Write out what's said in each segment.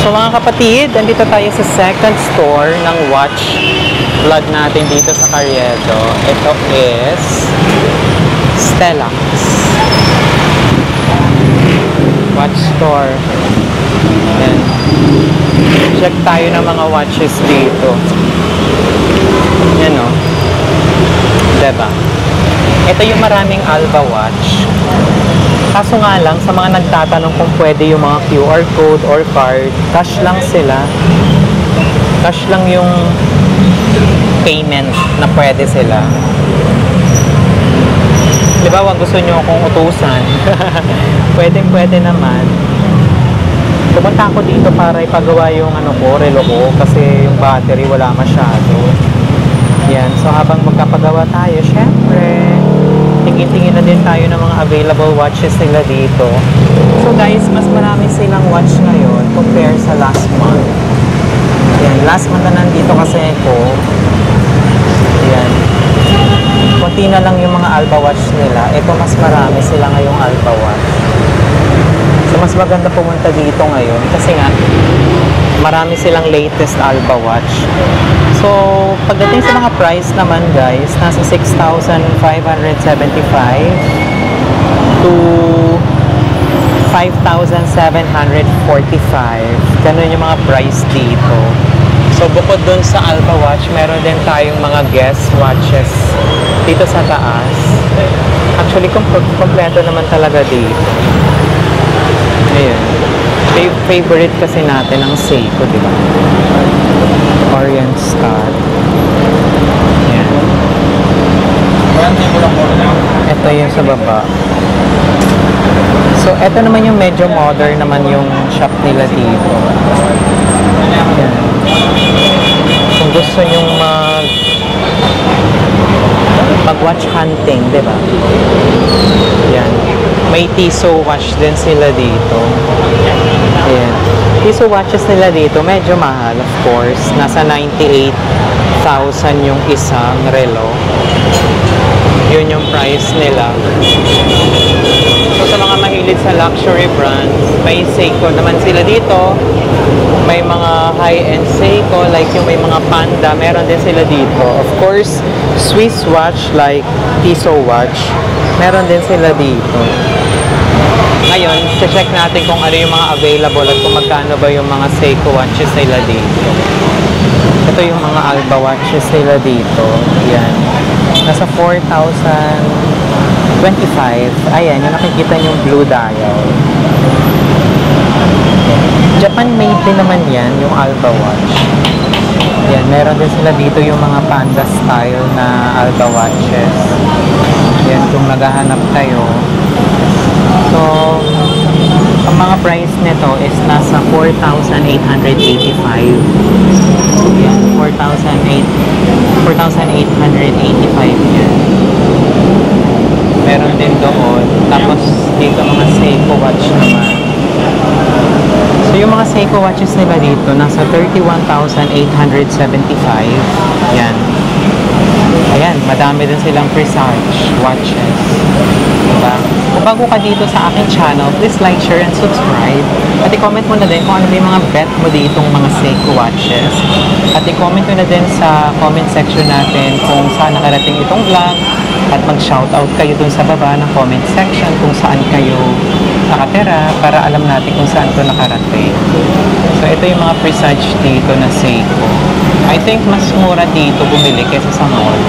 So mga kapatid, andito tayo sa second store ng watch vlog natin dito sa Carriedo. Ito is Stellax watch store. Ayan. Check tayo ng mga watches dito. Yan o. Diba? Ito yung maraming Alba watch. Kaso nga lang, sa mga nagtatanong kung pwede yung mga QR code or card, cash lang sila. Cash lang yung payment na pwede sila. Di ba, wag gusto nyo akong utusan? Pwede naman. Pumunta ako dito para ipagawa yung relo ko kasi yung battery wala masyado. Yan, so habang magkapagawa tayo, syempre, tingin-tingin na din tayo ng mga available watches nila dito. So guys, mas marami silang watch ngayon compare sa last month. Yan, last month na nandito kasi ako. Yan. Kunti na lang yung mga Alba watch nila. Ito mas marami sila ngayong Alba watch. So mas maganda pumunta dito ngayon kasi nga marami silang latest Alba watch. So pagdating sa mga price naman guys, nasa 6,575 to 5,745. Ganun yung mga price dito. So bukod dun sa Alba watch, meron din tayong mga guest watches dito sa taas. Actually, kompleto naman talaga dito. Ayan. Favorite kasi natin ang Seiko, di ba? Orient Star. Ayan. Ito yung sa baba. So, ito naman yung medyo modern naman yung shop nila dito. Ayan. Kung gusto nyong mag-watch hunting, di ba? Yan. May Tissot watch din sila dito. Ayan. Tissot watches nila dito, medyo mahal, of course. Nasa 98,000 yung isang relo. Yun yung price nila. So, sa mga mahilig sa luxury brands, may Seiko naman sila dito. May mga high-end Seiko, like yung may mga Panda, meron din sila dito. Of course, Swiss watch like Tissot watch, meron din sila dito. Ngayon, check natin kung ano yung mga available at kung magkano ba yung mga Seiko watches nila dito. Ito yung mga Alba watches nila dito. Ayan. Nasa 4,025. Ayan, yung nakikita yung blue dial. Japan made din naman yan, yung Alba watch. Yan, meron din sila dito yung mga Panda style na Alba watches. Yan, kung naghahanap kayo. So, ang mga price nito is nasa 4,885. Yan, 4,885 yan. Meron din doon. Tapos, dito mga Seiko watch naman. So, yung mga Seiko watches nila dito, nasa 31,875. Yan. Ayan, madami din silang Presage watches. Diba? Kung bago ka dito sa aking channel, please like, share, and subscribe. At i-comment mo na din kung ano ba yung mga bet mo ditong mga Seiko watches. At i-comment mo na din sa comment section natin kung saan nakarating itong vlog. At mag-shoutout kayo dun sa baba ng comment section kung saan kayo nakatira para alam natin kung saan ito nakarating. So, ito yung mga Presage dito na Seiko. I think mas mura dito bumili kaysa sa mall.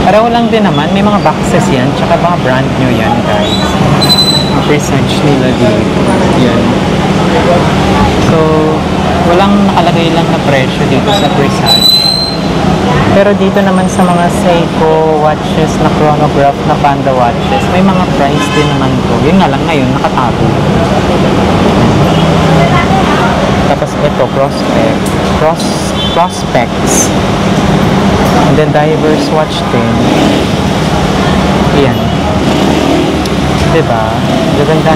Pareho lang din naman. May mga boxes yan. Tsaka mga brand new yan, guys. Mga Presage nila dito. Yan. So, walang nakalagay lang na presyo dito sa Presage. Pero dito naman sa mga Seiko watches na chronograph na Panda watches, may mga price din naman to. Yun nga lang ngayon, nakatago. Tapos ito, Prospects. And then Divers watch din. Ayan. Diba? Gaganda.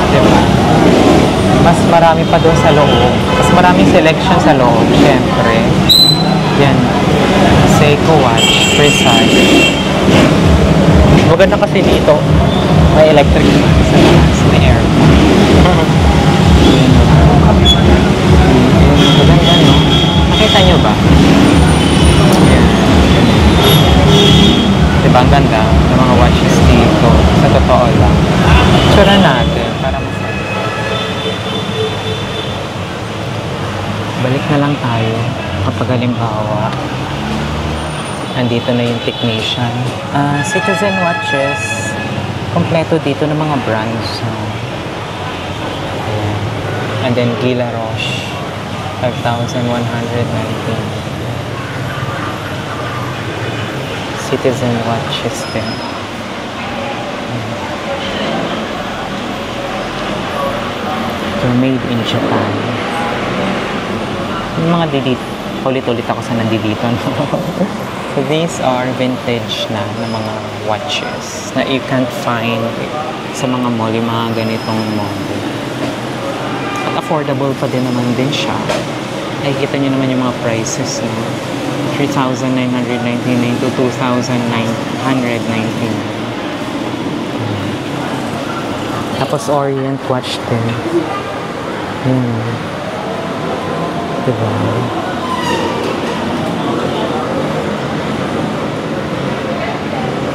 Diba? Mas marami pa doon sa loob. Mas maraming selection sa loob, syempre. Yan. Seiko watch, Presage. Maganda kasi dito. May electric fan sa taas. May aircon. Ayan, maganda, no? Nakita nyo ba? Ayan. Diba ang ganda ng mga watches dito? Sa totoo lang. Tsura natin para masaya. Balik na lang tayo kapag halimbawa nandito na yung technician. Citizen Watches. Kompleto dito ng mga brands. Ayan. And then Gila Roche. 5,119. Citizen Watches din. They're made in Japan. Yung mga didit. Ulit-ulit ako sa nandito. So these are vintage na mga watches na you can't find sa mga mall, yung mga ganitong model. At affordable pa din naman din siya. Nakikita nyo naman yung mga prices na 3,999 to 2,999. Tapos Orient watch din. Diba?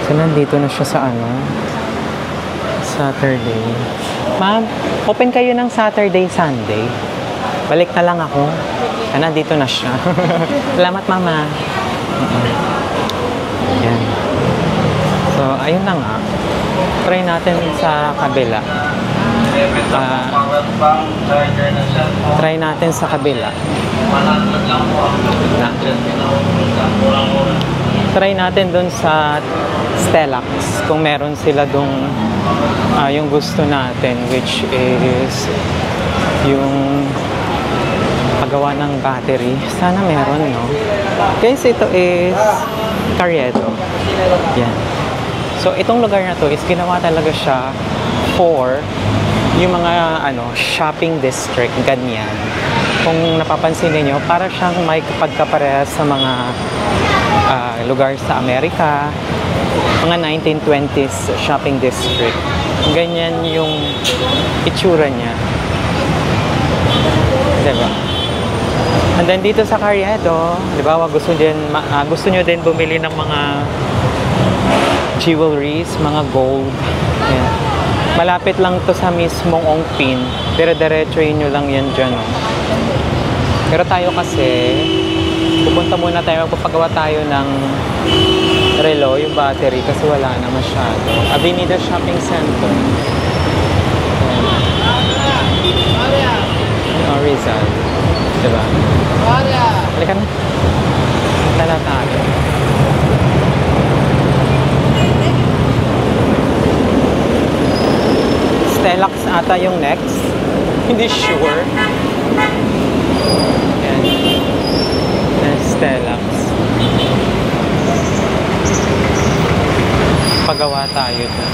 So, nandito na siya sa Saturday. Ma'am, open kayo ng Saturday, Sunday. Balik na lang ako. Nandito na siya. Salamat, Mama. Yan. So, ayun na nga. Try natin sa kabila. Try natin sa kabila. Try natin dun sa Stellax kung meron sila dong yung gusto natin, which is yung paggawa ng battery. Sana meron, no? Guys, ito is Carriedo. Yan. So, itong lugar na to is ginawa talaga siya for yung mga shopping district, ganyan. Kung napapansin niyo, para siyang may pagkaparehas sa mga lugar sa Amerika, mga 1920s shopping district. Ganyan yung itsura niya. Diba? And then dito sa Carriedo, diba, gusto nyo din bumili ng mga jewelries, mga gold. Ayan. Malapit lang to sa mismong Ongpin. Pero diretsuhin nyo lang yan dyan. Oh. Pero tayo kasi, pupunta muna tayo, magpapagawa tayo ng relo, yung battery, kasi wala na masyado. Avenida Shopping Center. Rizal. Diba? Halika na. Tala tayo. Stellax ata yung next. Hindi sure. Yan. Stellax. Pagawa tayo dun.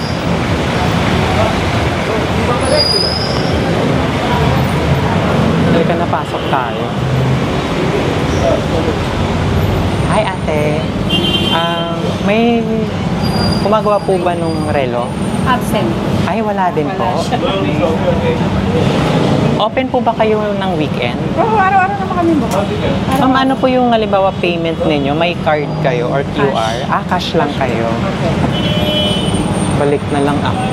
Halika na, pasok tayo. Hi ate. May gumagawa po ba nung relo? Absent. Ay, wala din po. Open po ba kayo ng weekend? Oo, araw-araw naman kami bukas. Ma'am, ano po yung halimbawa payment ninyo? May card kayo or QR? Cash. Cash lang kayo. Okay. Balik na lang ako.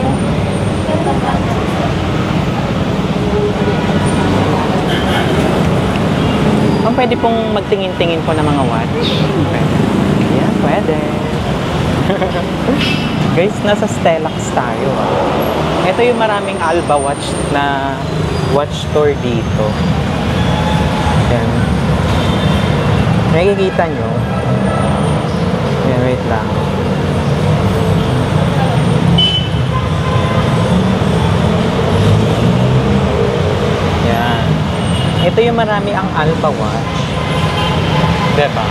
Ma'am, pwede pong magtingin-tingin po ng mga watch? Pwede. Yeah, pwede. Guys, nasa Stellax tayo. Ito yung maraming Alba watch na watch store dito. Yan. Nakikita nyo? Yan, wait lang. Yan. Ito yung marami ang Alba watch. Diba?